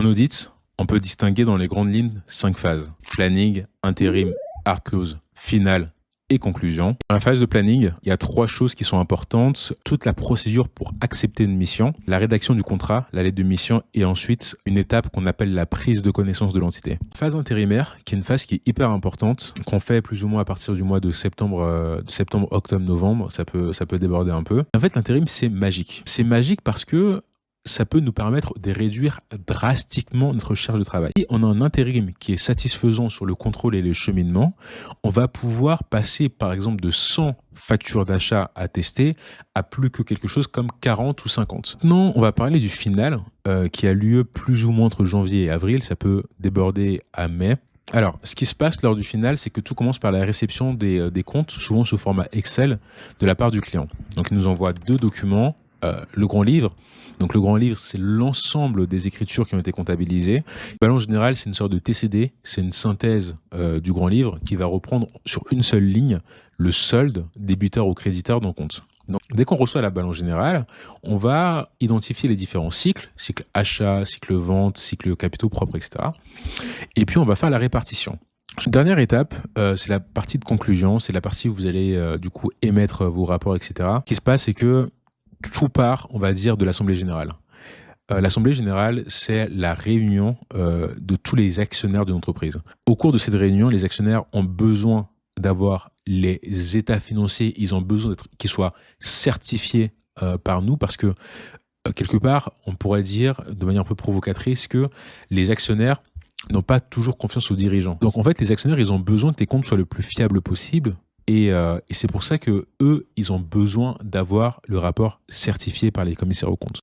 En audit, on peut distinguer dans les grandes lignes 5 phases. Planning, intérim, hard close, finale et conclusion. Dans la phase de planning, il y a 3 choses qui sont importantes. Toute la procédure pour accepter une mission, la rédaction du contrat, la lettre de mission et ensuite une étape qu'on appelle la prise de connaissance de l'entité. Phase intérimaire, qui est une phase qui est hyper importante, qu'on fait plus ou moins à partir du mois de septembre, octobre, novembre. Ça peut déborder un peu. En fait, l'intérim, c'est magique. C'est magique parce que ça peut nous permettre de réduire drastiquement notre charge de travail. Si on a un intérim qui est satisfaisant sur le contrôle et le cheminement, on va pouvoir passer par exemple de 100 factures d'achat à tester à plus que quelque chose comme 40 ou 50. Maintenant, on va parler du final qui a lieu plus ou moins entre janvier et avril. Ça peut déborder à mai. Alors, ce qui se passe lors du final, c'est que tout commence par la réception des comptes, souvent sous format Excel, de la part du client. Donc, il nous envoie 2 documents. Le grand livre. Donc le grand livre, c'est l'ensemble des écritures qui ont été comptabilisées. Le balance général, c'est une sorte de TCD, c'est une synthèse du grand livre qui va reprendre sur une seule ligne le solde débiteur ou créditeur d'un compte. Donc dès qu'on reçoit la balance générale, on va identifier les différents cycles, cycle achat, cycle vente, cycle capitaux propres, etc. Et puis on va faire la répartition. Dernière étape, c'est la partie de conclusion, c'est la partie où vous allez du coup émettre vos rapports, etc. Ce qui se passe, c'est que tout part, on va dire, de l'Assemblée générale. L'Assemblée générale, c'est la réunion de tous les actionnaires de l'entreprise. Au cours de cette réunion, les actionnaires ont besoin d'avoir les états financiers, ils ont besoin qu'ils soient certifiés par nous parce que, quelque part, on pourrait dire, de manière un peu provocatrice, que les actionnaires n'ont pas toujours confiance aux dirigeants. Donc en fait, les actionnaires, ils ont besoin que les comptes soient le plus fiables possible. Et c'est pour ça que eux, ils ont besoin d'avoir le rapport certifié par les commissaires aux comptes.